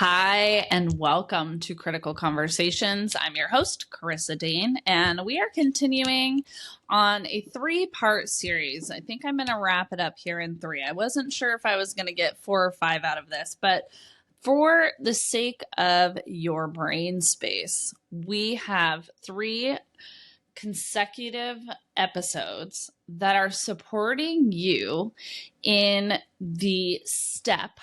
Hi, and welcome to Critical Conversations. I'm your host, Karissa Dean, and we are continuing on a three-part series. I think I'm going to wrap it up here in three. I wasn't sure if I was going to get 4 or 5 out of this, but for the sake of your brain space, we have 3 consecutive episodes that are supporting you in the step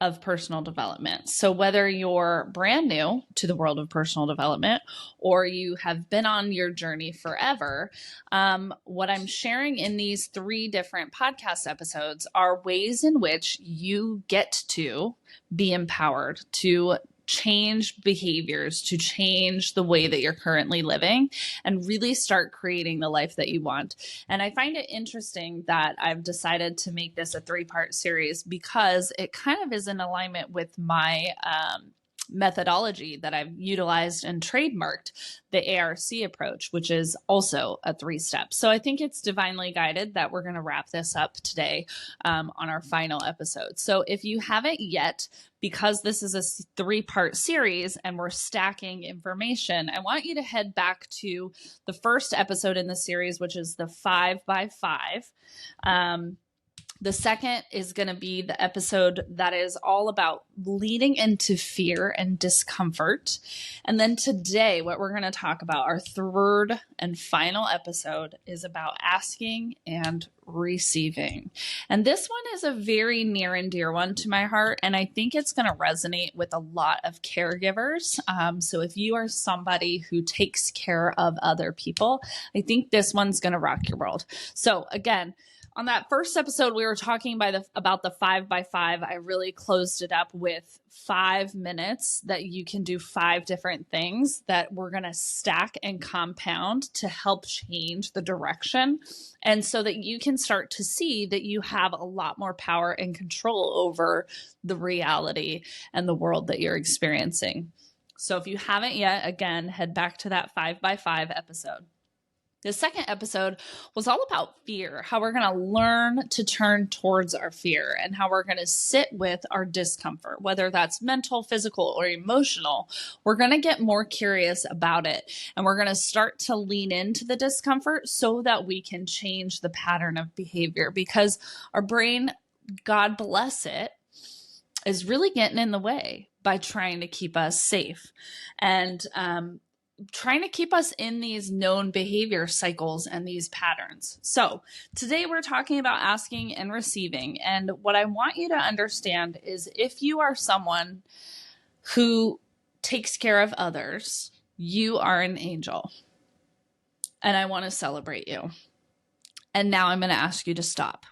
of personal development. So whether you're brand new to the world of personal development or you have been on your journey forever, what I'm sharing in these 3 different podcast episodes are ways in which you get to be empowered to change behaviors, to change the way that you're currently living and really start creating the life that you want. And I find it interesting that I've decided to make this a 3-part series because it kind of is in alignment with my methodology that I've utilized and trademarked, the ARC approach, which is also a 3-step. So I think it's divinely guided that we're going to wrap this up today on our final episode. So if you haven't yet, because this is a 3-part series and we're stacking information, I want you to head back to the first episode in the series, which is the 5 by 5. The second is going to be the episode that is all about leading into fear and discomfort. And then today, what we're going to talk about, our third and final episode, is about asking and receiving. And this one is a very near and dear one to my heart. And I think it's going to resonate with a lot of caregivers. So if you are somebody who takes care of other people, I think this one's going to rock your world. So again, on that first episode, we were talking about the 5 by 5. I really closed it up with 5 minutes that you can do 5 different things that we're going to stack and compound to help change the direction. And so that you can start to see that you have a lot more power and control over the reality and the world that you're experiencing. So if you haven't yet, again, head back to that 5 by 5 episode. The second episode was all about fear, how we're going to learn to turn towards our fear and how we're going to sit with our discomfort, whether that's mental, physical, or emotional. We're going to get more curious about it and we're going to start to lean into the discomfort so that we can change the pattern of behavior because our brain, God bless it, is really getting in the way by trying to keep us safe and, trying to keep us in these known behavior cycles and these patterns. So today we're talking about asking and receiving. And what I want you to understand is if you are someone who takes care of others, you are an angel. And I want to celebrate you. And now I'm going to ask you to stop.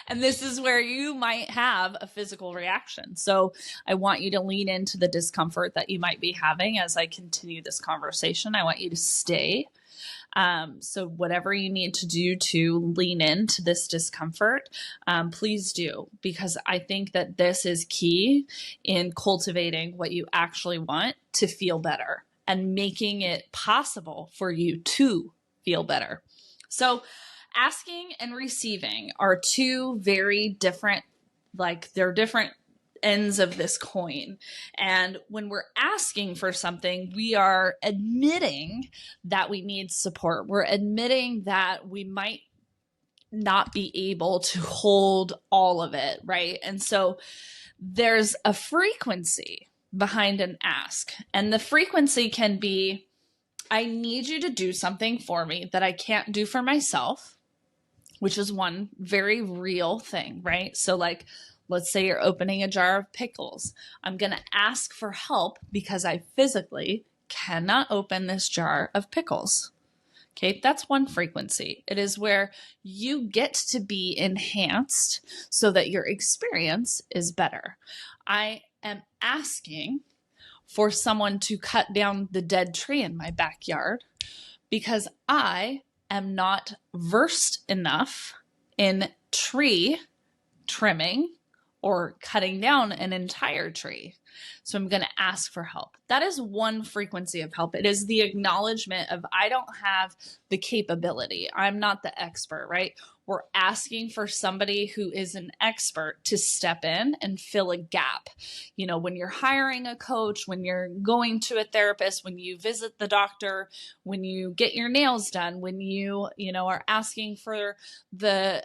And this is where you might have a physical reaction. So I want you to lean into the discomfort that you might be having as I continue this conversation. I want you to stay. So whatever you need to do to lean into this discomfort, please do, because I think that this is key in cultivating what you actually want to feel better and making it possible for you to feel better. So asking and receiving are 2 very different, they're different ends of this coin. And when we're asking for something, we are admitting that we need support. We're admitting that we might not be able to hold all of it, right? And so there's a frequency behind an ask. And the frequency can be, I need you to do something for me that I can't do for myself, which is one very real thing, right? So let's say you're opening a jar of pickles. I'm going to ask for help because I physically cannot open this jar of pickles. Okay, that's one frequency. It is where you get to be enhanced so that your experience is better. I am asking for someone to cut down the dead tree in my backyard because I am not versed enough in tree trimming or cutting down an entire tree. So I'm going to ask for help. That is one frequency of help. It is the acknowledgement of I don't have the capability. I'm not the expert, right? We're asking for somebody who is an expert to step in and fill a gap. You know, when you're hiring a coach, when you're going to a therapist, when you visit the doctor, when you get your nails done, when you know, are asking for the,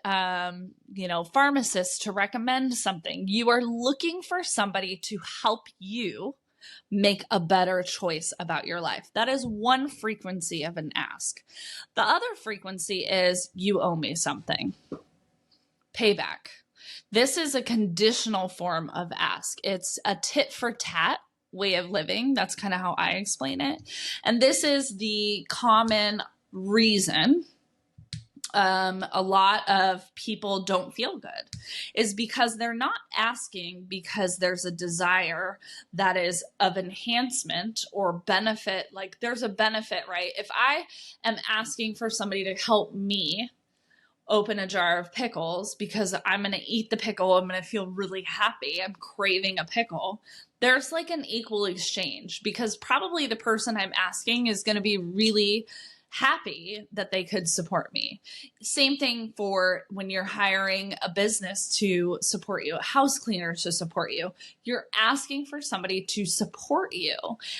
pharmacist to recommend something, you are looking for somebody to help you make a better choice about your life. That is one frequency of an ask. The other frequency is you owe me something. Payback. This is a conditional form of ask. It's a tit for tat way of living. That's kind of how I explain it. And this is the common reason a lot of people don't feel good, is because they're not asking because there's a desire that is of enhancement or benefit. Like there's a benefit, right? If I am asking for somebody to help me open a jar of pickles because I'm going to eat the pickle, I'm going to feel really happy, I'm craving a pickle, there's like an equal exchange, because probably the person I'm asking is going to be really happy that they could support me. Same thing for when you're hiring a business to support you, a house cleaner to support you. You're asking for somebody to support you.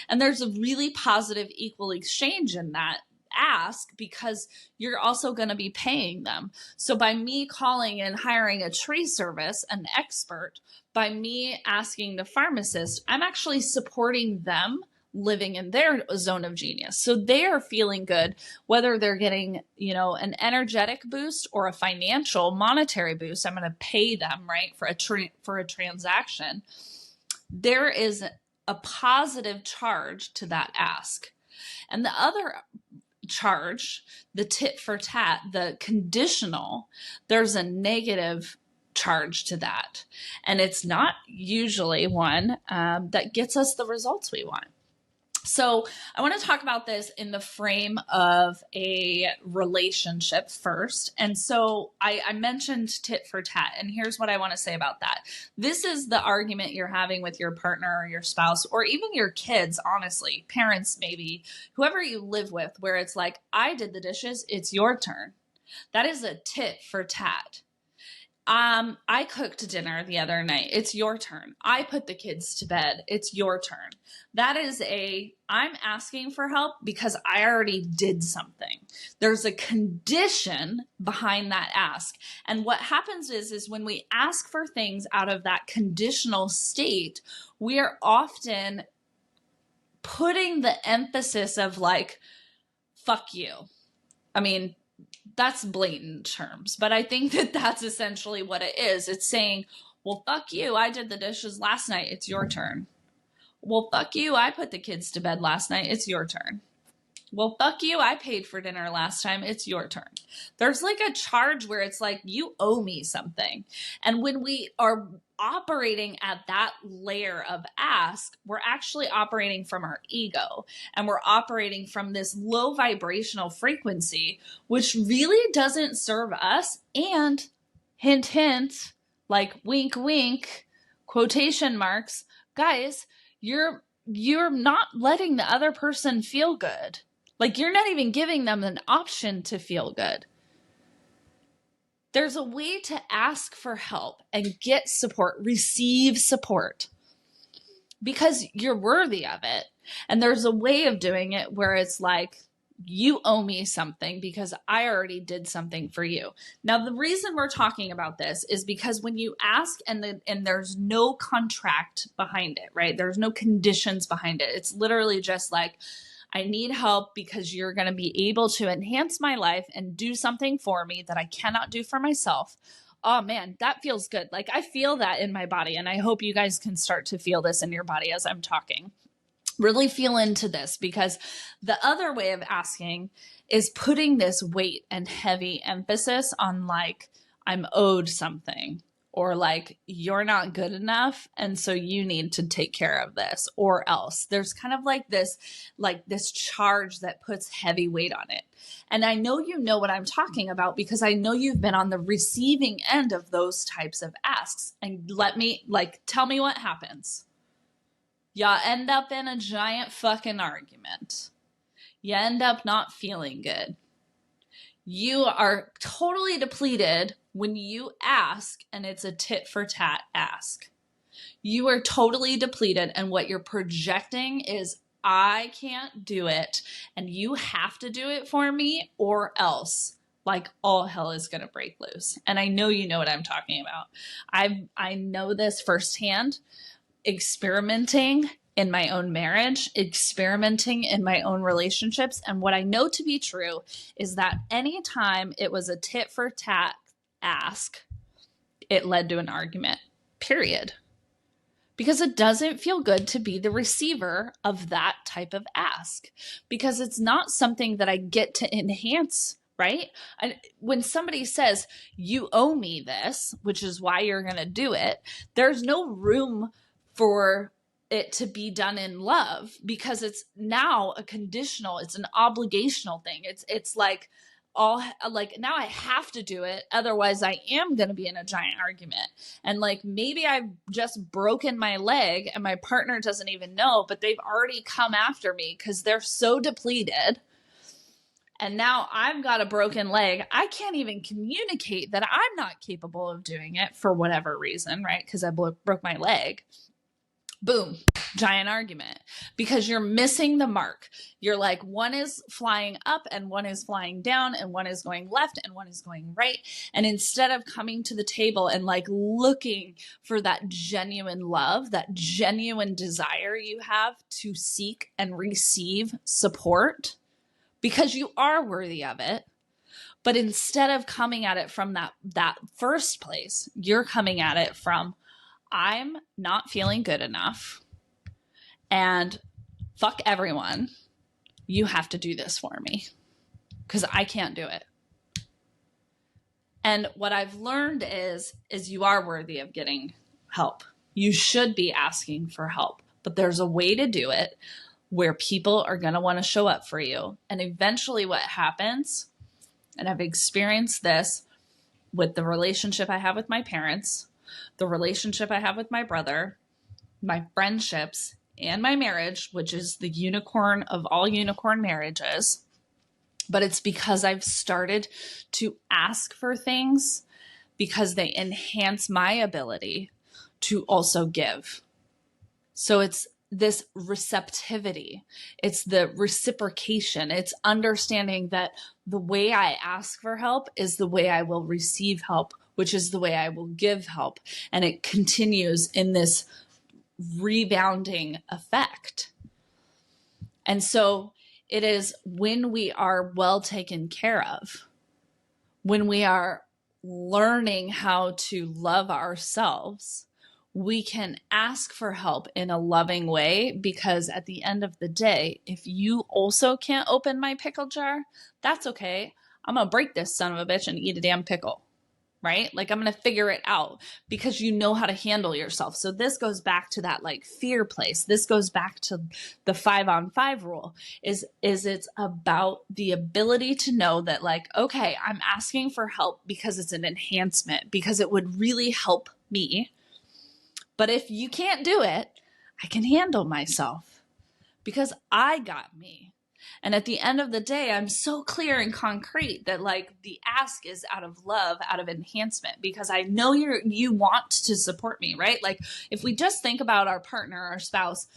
And there's a really positive equal exchange in that ask, because you're also going to be paying them. So by me calling and hiring a tree service, an expert, by me asking the pharmacist, I'm actually supporting them living in their zone of genius. So they are feeling good, whether they're getting, an energetic boost or a financial monetary boost. I'm going to pay them, right, for a transaction. There is a positive charge to that ask. And the other charge, the tit for tat, the conditional, there's a negative charge to that. And it's not usually one that gets us the results we want. So I want to talk about this in the frame of a relationship first. And so I mentioned tit for tat, and here's what I want to say about that. This is the argument you're having with your partner or your spouse, or even your kids, honestly, parents, maybe, whoever you live with, where it's like, I did the dishes, it's your turn. That is a tit for tat. I cooked dinner the other night. It's your turn. I put the kids to bed. It's your turn. That is I'm asking for help because I already did something. There's a condition behind that ask. And what happens is when we ask for things out of that conditional state, we are often putting the emphasis of like, fuck you. I mean, that's blatant terms, but I think that that's essentially what it is. It's saying, well, fuck you. I did the dishes last night. It's your turn. Well, fuck you. I put the kids to bed last night. It's your turn. Well, fuck you. I paid for dinner last time. It's your turn. There's like a charge where it's like, you owe me something. And when we are operating at that layer of ask, we're actually operating from our ego, and we're operating from this low vibrational frequency, which really doesn't serve us. And hint, hint, like wink, wink, quotation marks, guys, you're not letting the other person feel good. Like you're not even giving them an option to feel good. There's a way to ask for help and get support, receive support, because you're worthy of it. And there's a way of doing it where it's like, you owe me something because I already did something for you. Now, the reason we're talking about this is because when you ask and there's no contract behind it, right? There's no conditions behind it. It's literally just like, I need help because you're going to be able to enhance my life and do something for me that I cannot do for myself. Oh man, that feels good. Like I feel that in my body, and I hope you guys can start to feel this in your body as I'm talking. Really feel into this, because the other way of asking is putting this weight and heavy emphasis on like, I'm owed something, or like, you're not good enough, and so you need to take care of this, or else. There's kind of like this charge that puts heavy weight on it. And I know you know what I'm talking about, because I know you've been on the receiving end of those types of asks. And tell me what happens. You end up in a giant fucking argument. You end up not feeling good. You are totally depleted when you ask and it's a tit for tat ask. You are totally depleted, and what you're projecting is, I can't do it and you have to do it for me or else like all hell is going to break loose. And I know you know what I'm talking about. I know this firsthand, experimenting in my own marriage, experimenting in my own relationships. And what I know to be true is that anytime it was a tit for tat ask, it led to an argument, period. Because it doesn't feel good to be the receiver of that type of ask, because it's not something that I get to enhance, right? When somebody says, you owe me this, which is why you're going to do it, there's no room for it to be done in love, because it's now a conditional, it's an obligational thing. It's like, all like, now I have to do it, otherwise I am going to be in a giant argument. And like, maybe I've just broken my leg and my partner doesn't even know, but they've already come after me because they're so depleted. And now I've got a broken leg. I can't even communicate that I'm not capable of doing it for whatever reason, right? Because I broke my leg. Boom, giant argument, because you're missing the mark. You're like, one is flying up and one is flying down and one is going left and one is going right. And instead of coming to the table and like looking for that genuine love, that genuine desire you have to seek and receive support, because you are worthy of it. But instead of coming at it from that first place, you're coming at it from, I'm not feeling good enough and fuck everyone. You have to do this for me because I can't do it. And what I've learned is you are worthy of getting help. You should be asking for help, but there's a way to do it where people are going to want to show up for you. And eventually what happens, and I've experienced this with the relationship I have with my parents, the relationship I have with my brother, my friendships, and my marriage, which is the unicorn of all unicorn marriages. But it's because I've started to ask for things because they enhance my ability to also give. So it's this receptivity. It's the reciprocation. It's understanding that the way I ask for help is the way I will receive help, which is the way I will give help. And it continues in this rebounding effect. And so it is when we are well taken care of, when we are learning how to love ourselves, we can ask for help in a loving way, because at the end of the day, if you also can't open my pickle jar, that's okay. I'm going to break this son of a bitch and eat a damn pickle, right? Like, I'm going to figure it out because you know how to handle yourself. So this goes back to that like fear place. This goes back to the 5-on-5 rule is it's about the ability to know that like, okay, I'm asking for help because it's an enhancement, because it would really help me. But if you can't do it, I can handle myself because I got me. And at the end of the day, I'm so clear and concrete that like the ask is out of love, out of enhancement, because I know you want to support me, right? Like if we just think about our partner, our spouse,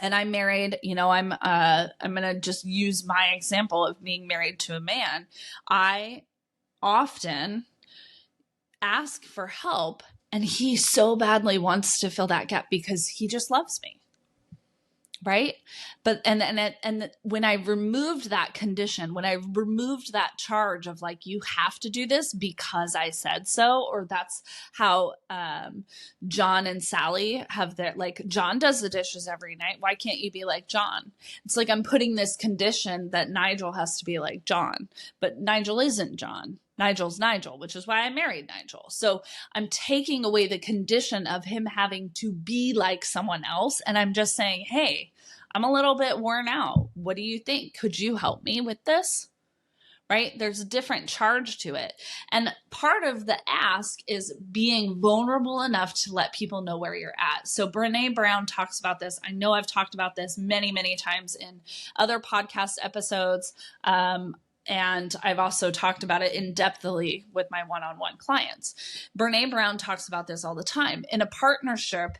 and I'm married, you know, I'm going to just use my example of being married to a man. I often ask for help, and he so badly wants to fill that gap because he just loves me. Right. But and when I removed that condition, when I removed that charge of like, you have to do this because I said so, or that's how John and Sally have their, like, John does the dishes every night. Why can't you be like John? It's like I'm putting this condition that Nigel has to be like John, but Nigel isn't John. Nigel's Nigel, which is why I married Nigel. So I'm taking away the condition of him having to be like someone else. And I'm just saying, hey, I'm a little bit worn out. What do you think? Could you help me with this? Right? There's a different charge to it. And part of the ask is being vulnerable enough to let people know where you're at. So Brene Brown talks about this. I know I've talked about this many, many times in other podcast episodes. And I've also talked about it in depthly with my one-on-one clients. Brene Brown talks about this all the time. In a partnership,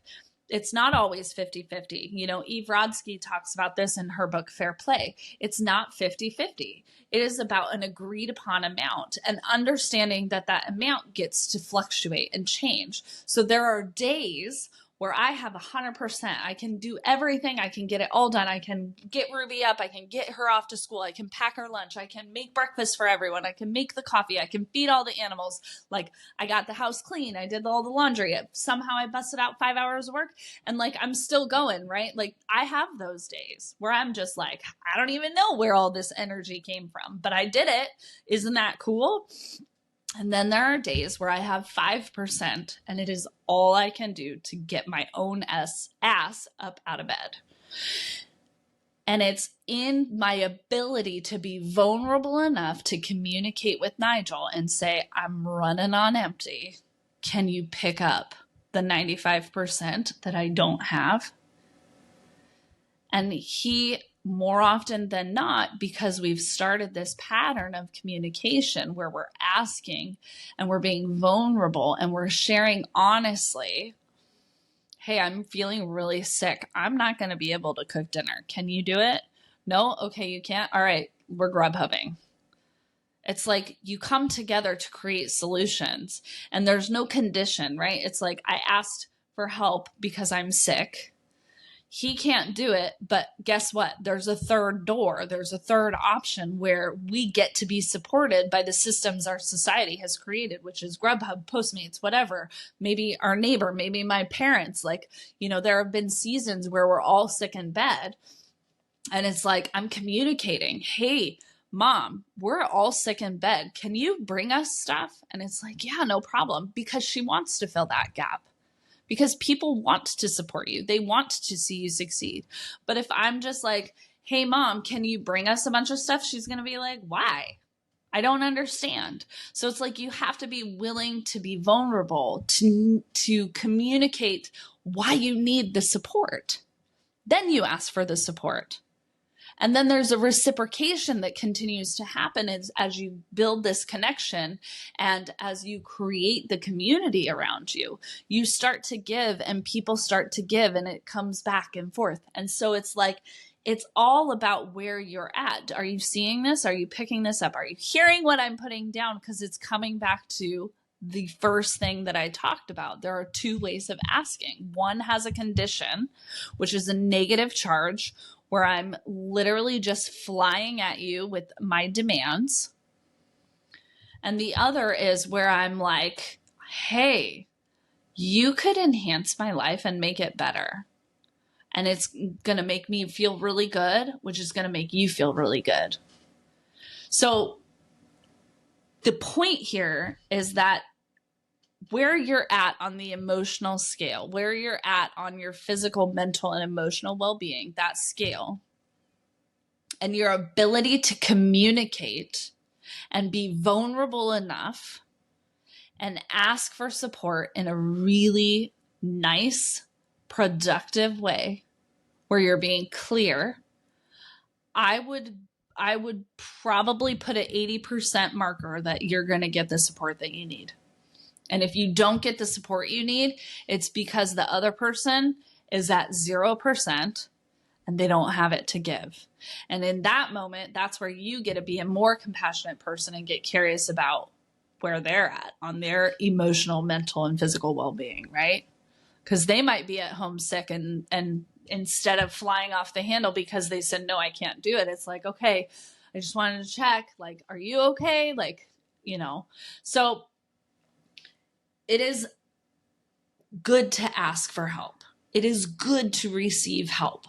it's not always 50-50. You know, Eve Rodsky talks about this in her book, Fair Play. It's not 50-50. It is about an agreed upon amount and understanding that that amount gets to fluctuate and change. So there are days where I have 100%. I can do everything. I can get it all done. I can get Ruby up. I can get her off to school. I can pack her lunch. I can make breakfast for everyone. I can make the coffee. I can feed all the animals. Like, I got the house clean. I did all the laundry. Somehow I busted out 5 hours of work and like, I'm still going, right? Like, I have those days where I'm just like, I don't even know where all this energy came from, but I did it. Isn't that cool? And then there are days where I have 5% and it is all I can do to get my own ass up out of bed. And it's in my ability to be vulnerable enough to communicate with Nigel and say, I'm running on empty. Can you pick up the 95% that I don't have? And he, more often than not, because we've started this pattern of communication where we're asking and we're being vulnerable and we're sharing honestly, hey, I'm feeling really sick. I'm not going to be able to cook dinner. Can you do it? No? Okay, you can't? All right, we're Grubhubbing. It's like you come together to create solutions and there's no condition, right? It's like I asked for help because I'm sick. He can't do it, but guess what? There's a third door. There's a third option where we get to be supported by the systems our society has created, which is Grubhub, Postmates, whatever. Maybe our neighbor, maybe my parents. Like, you know, there have been seasons where we're all sick in bed. And it's like, I'm communicating, hey, Mom, we're all sick in bed. Can you bring us stuff? And it's like, yeah, no problem. Because she wants to fill that gap. Because people want to support you. They want to see you succeed. But if I'm just like, hey, Mom, can you bring us a bunch of stuff? She's going to be like, why? I don't understand. So it's like you have to be willing to be vulnerable, to communicate why you need the support. Then you ask for the support. And then there's a reciprocation that continues to happen as you build this connection and as you create the community around you, you start to give and people start to give and it comes back and forth. And so it's like, it's all about where you're at. Are you seeing this? Are you picking this up? Are you hearing what I'm putting down? Because it's coming back to the first thing that I talked about. There are two ways of asking. One has a condition, which is a negative charge, where I'm literally just flying at you with my demands. And the other is where I'm like, hey, you could enhance my life and make it better. And it's going to make me feel really good, which is going to make you feel really good. So the point here is that where you're at on the emotional scale, where you're at on your physical, mental, and emotional well-being, that scale, and your ability to communicate and be vulnerable enough and ask for support in a really nice, productive way where you're being clear, I would probably put an 80% marker that you're going to get the support that you need. And if you don't get the support you need, it's because the other person is at 0% and they don't have it to give. And in that moment, that's where you get to be a more compassionate person and get curious about where they're at on their emotional, mental, and physical well-being, right? Because they might be at home sick and instead of flying off the handle because they said, no, I can't do it. It's like, okay, I just wanted to check, like, are you okay? Like, you know, so it is good to ask for help. It is good to receive help.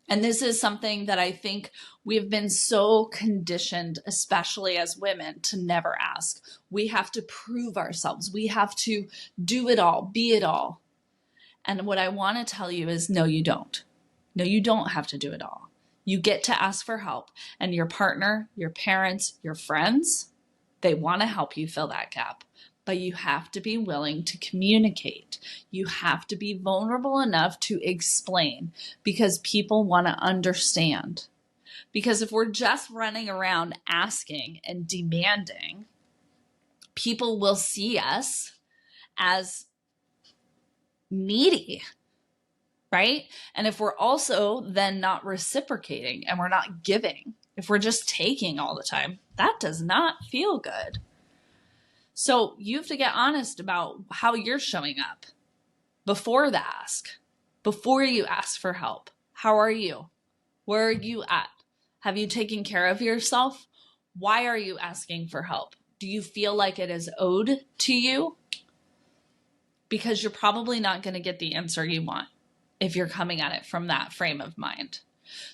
And this is something that I think we've been so conditioned, especially as women, to never ask. We have to prove ourselves. We have to do it all, be it all. And what I want to tell you is, no, you don't. No, you don't have to do it all. You get to ask for help. And your partner, your parents, your friends, they want to help you fill that gap. But you have to be willing to communicate. You have to be vulnerable enough to explain because people want to understand. Because if we're just running around asking and demanding, people will see us as needy, right? And if we're also then not reciprocating and we're not giving, if we're just taking all the time, that does not feel good. So you have to get honest about how you're showing up before the ask, before you ask for help. How are you? Where are you at? Have you taken care of yourself? Why are you asking for help? Do you feel like it is owed to you? Because you're probably not going to get the answer you want if you're coming at it from that frame of mind.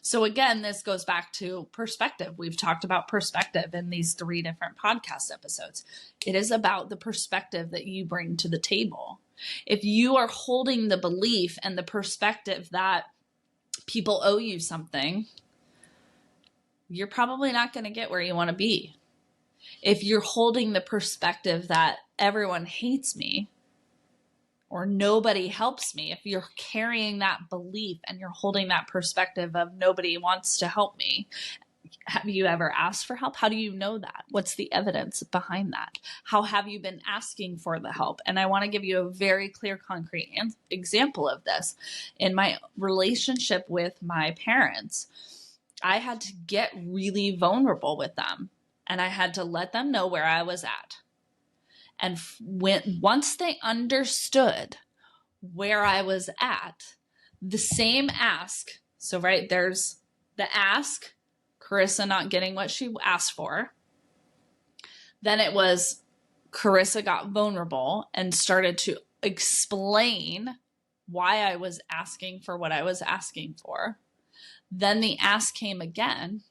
So again, this goes back to perspective. We've talked about perspective in these 3 different podcast episodes. It is about the perspective that you bring to the table. If you are holding the belief and the perspective that people owe you something, you're probably not going to get where you want to be. If you're holding the perspective that everyone hates me or nobody helps me, if you're carrying that belief and you're holding that perspective of nobody wants to help me, have you ever asked for help? How do you know that? What's the evidence behind that? How have you been asking for the help? And I want to give you a very clear, concrete example of this. In my relationship with my parents, I had to get really vulnerable with them, and I had to let them know where I was at. And once they understood where I was at, the same ask. So, right, there's the ask, Karissa not getting what she asked for. Then it was Karissa got vulnerable and started to explain why I was asking for what I was asking for. Then the ask came again,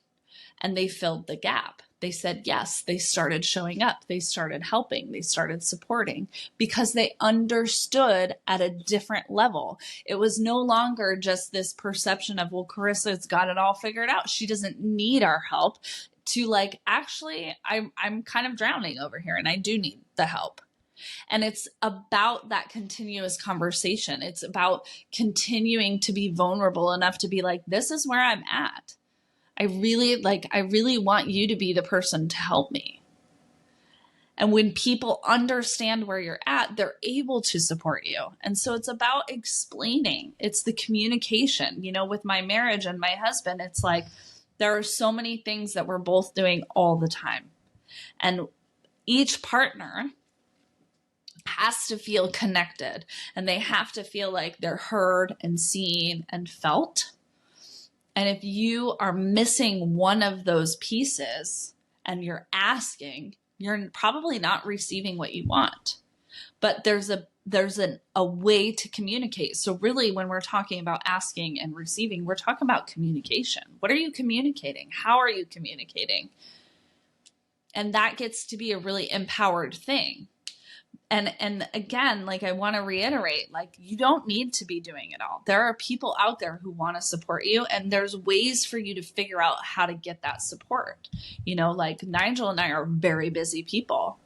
and they filled the gap. They said yes. They started showing up. They started helping. They started supporting because they understood at a different level. It was no longer just this perception of, well, Karissa's got it all figured out. She doesn't need our help, to like, actually, I'm kind of drowning over here and I do need the help. And it's about that continuous conversation. It's about continuing to be vulnerable enough to be like, this is where I'm at. I really want you to be the person to help me. And when people understand where you're at, they're able to support you. And so it's about explaining. It's the communication. You know, with my marriage and my husband, it's like there are so many things that we're both doing all the time. And each partner has to feel connected, and they have to feel like they're heard and seen and felt. And if you are missing one of those pieces and you're asking, you're probably not receiving what you want. But there's a way to communicate. So really, when we're talking about asking and receiving, we're talking about communication. What are you communicating? How are you communicating? And that gets to be a really empowered thing. And again, like I want to reiterate, like you don't need to be doing it all. There are people out there who want to support you, and there's ways for you to figure out how to get that support. You know, like Nigel and I are very busy people.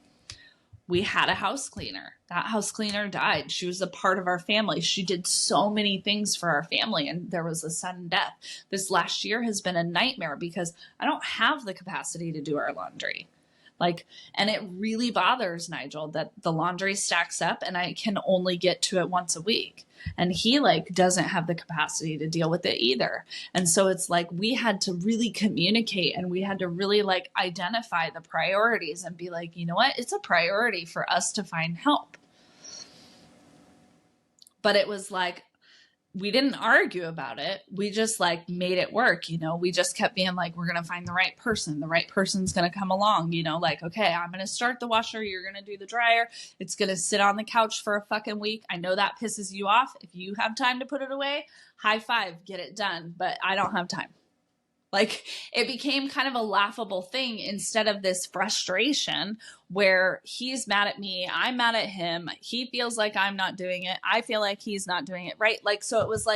We had a house cleaner. That house cleaner died. She was a part of our family. She did so many things for our family, and there was a sudden death. This last year has been a nightmare because I don't have the capacity to do our laundry. And it really bothers Nigel that the laundry stacks up and I can only get to it once a week. And he doesn't have the capacity to deal with it either. And so it's like we had to really communicate, and we had to really identify the priorities and be like, you know what? It's a priority for us to find help. But it was like, we didn't argue about it. We just made it work. You know, we just kept being like, we're going to find the right person. The right person's going to come along, you know, okay, I'm going to start the washer. You're going to do the dryer. It's going to sit on the couch for a fucking week. I know that pisses you off. If you have time to put it away, high five, get it done. But I don't have time. It became kind of a laughable thing instead of this frustration where he's mad at me, I'm mad at him, he feels like I'm not doing it, I feel like he's not doing it, right? So it was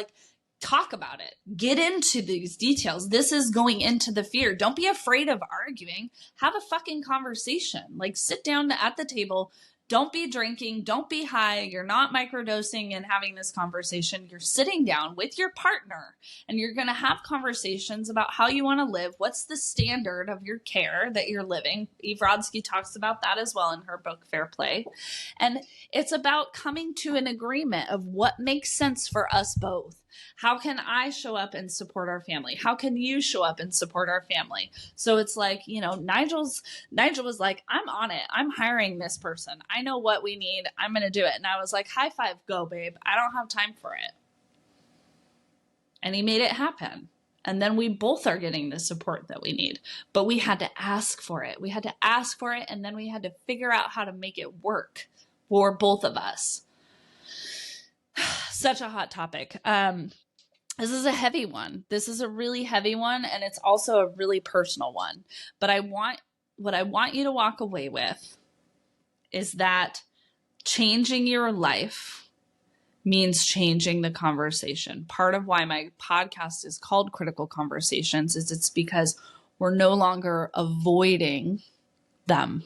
talk about it. Get into these details. This is going into the fear. Don't be afraid of arguing. Have a fucking conversation. Sit down at the table, Don't be drinking. Don't be high. You're not microdosing and having this conversation. You're sitting down with your partner and you're going to have conversations about how you want to live. What's the standard of your care that you're living? Eve Rodsky talks about that as well in her book, Fair Play. And it's about coming to an agreement of what makes sense for us both. How can I show up and support our family? How can you show up and support our family? So it's like, Nigel was like, I'm on it. I'm hiring this person. I know what we need. I'm going to do it. And I was like, high five, go, babe. I don't have time for it. And he made it happen. And then we both are getting the support that we need. But we had to ask for it. We had to ask for it. And then we had to figure out how to make it work for both of us. Such a hot topic. This is a heavy one. This is a really heavy one, and it's also a really personal one. But what I want you to walk away with is that changing your life means changing the conversation. Part of why my podcast is called Critical Conversations is it's because we're no longer avoiding them.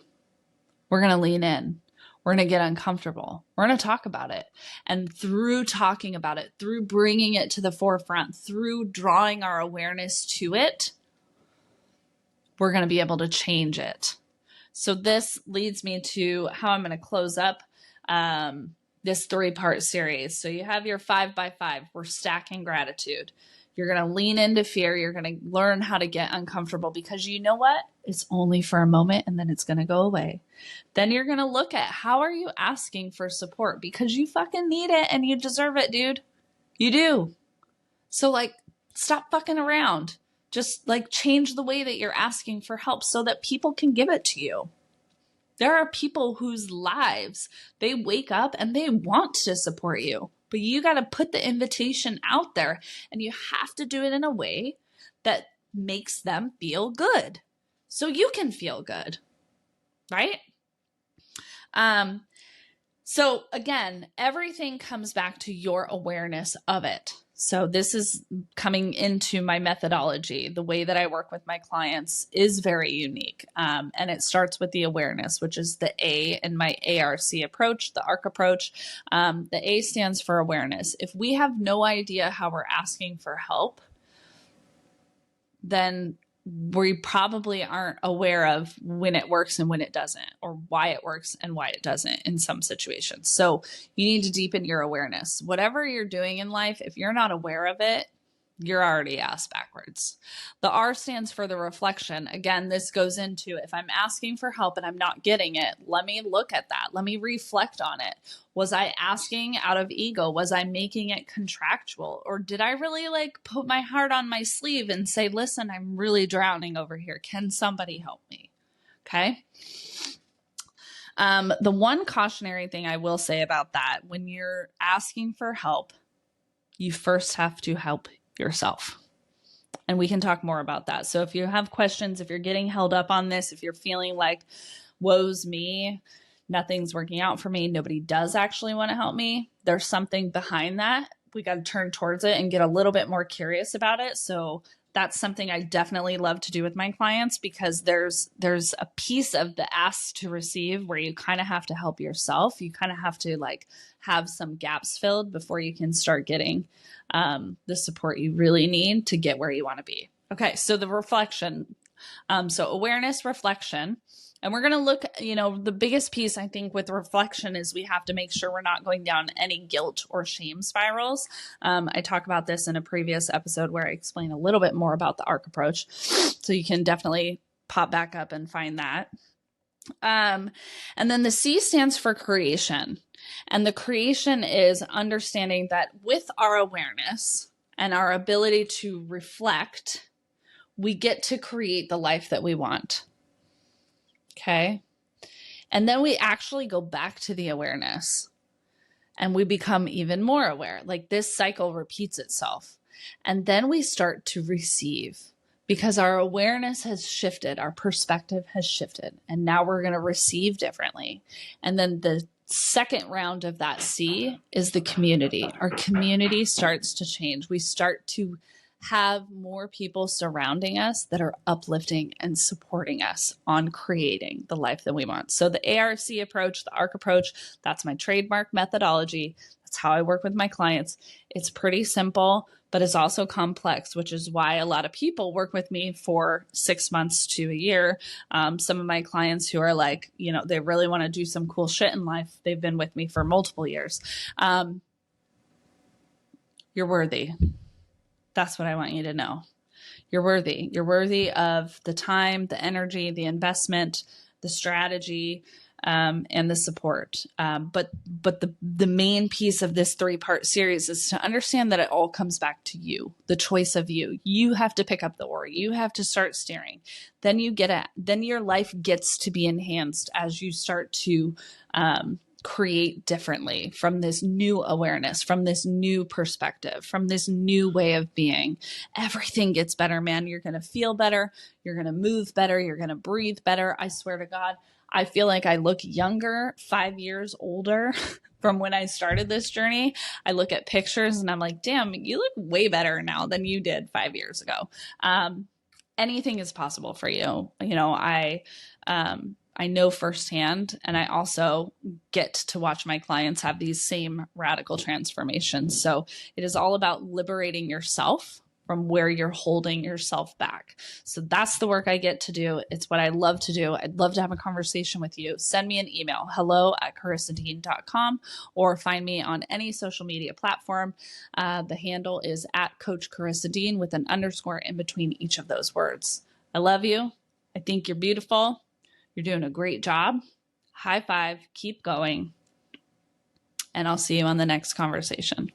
We're going to lean in. We're going to get uncomfortable. We're going to talk about it. And through talking about it, through bringing it to the forefront, through drawing our awareness to it, we're going to be able to change it. So this leads me to how I'm going to close up this 3-part series. So you have your 5x5. We're stacking gratitude. You're going to lean into fear. You're going to learn how to get uncomfortable because you know what? It's only for a moment and then it's going to go away. Then you're going to look at how are you asking for support because you fucking need it and you deserve it, dude. You do. So stop fucking around. Just change the way that you're asking for help so that people can give it to you. There are people whose lives, they wake up and they want to support you. But you got to put the invitation out there and you have to do it in a way that makes them feel good so you can feel good, right? So again, everything comes back to your awareness of it. So this is coming into my methodology. The way that I work with my clients is very unique. And it starts with the awareness, which is the A in my ARC approach, the ARC approach. The A stands for awareness. If we have no idea how we're asking for help, then we probably aren't aware of when it works and when it doesn't, or why it works and why it doesn't in some situations. So you need to deepen your awareness. Whatever you're doing in life, if you're not aware of it, you're already ass backwards. The R stands for the reflection. Again, this goes into if I'm asking for help and I'm not getting it, let me look at that. Let me reflect on it. Was I asking out of ego? Was I making it contractual? Or did I really put my heart on my sleeve and say, listen, I'm really drowning over here. Can somebody help me? Okay. The one cautionary thing I will say about that, when you're asking for help, you first have to help yourself. And we can talk more about that. So if you have questions, if you're getting held up on this, if you're feeling like, woe's me, nothing's working out for me, nobody does actually want to help me, there's something behind that. We got to turn towards it and get a little bit more curious about it. So that's something I definitely love to do with my clients because there's a piece of the ask to receive where you kind of have to help yourself. You kind of have to have some gaps filled before you can start getting the support you really need to get where you want to be. Okay, so the reflection. So awareness, reflection. And we're going to look, the biggest piece I think with reflection is we have to make sure we're not going down any guilt or shame spirals. I talk about this in a previous episode where I explain a little bit more about the ARC approach. So you can definitely pop back up and find that. And then the C stands for creation. And the creation is understanding that with our awareness and our ability to reflect, we get to create the life that we want. Okay. And then we actually go back to the awareness and we become even more aware. This cycle repeats itself. And then we start to receive because our awareness has shifted. Our perspective has shifted. And now we're going to receive differently. And then the second round of that C is the community. Our community starts to change. We start to have more people surrounding us that are uplifting and supporting us on creating the life that we want. So the ARC approach, the ARC approach, that's my trademark methodology. That's how I work with my clients. It's pretty simple, but it's also complex, which is why a lot of people work with me for 6 months to a year. Some of my clients who are like, they really want to do some cool shit in life, they've been with me for multiple years. You're worthy. That's what I want you to know. You're worthy. You're worthy of the time, the energy, the investment, the strategy, and the support. But the main piece of this 3-part series is to understand that it all comes back to you, the choice of you. You have to pick up the oar. You have to start steering. Then your life gets to be enhanced as you start to create differently from this new awareness, from this new perspective, from this new way of being. Everything gets better, man. You're going to feel better. You're going to move better. You're going to breathe better. I swear to God, I feel like I look younger, 5 years older from when I started this journey. I look at pictures and I'm like, damn, you look way better now than you did 5 years ago. Anything is possible for you. I know firsthand, and I also get to watch my clients have these same radical transformations. So it is all about liberating yourself from where you're holding yourself back. So that's the work I get to do. It's what I love to do. I'd love to have a conversation with you. Send me an email, hello@karissadean.com, or find me on any social media platform. The handle is @Coach Karissa Dean with an underscore in between each of those words. I love you. I think you're beautiful. You're doing a great job. High five, keep going, and I'll see you on the next conversation.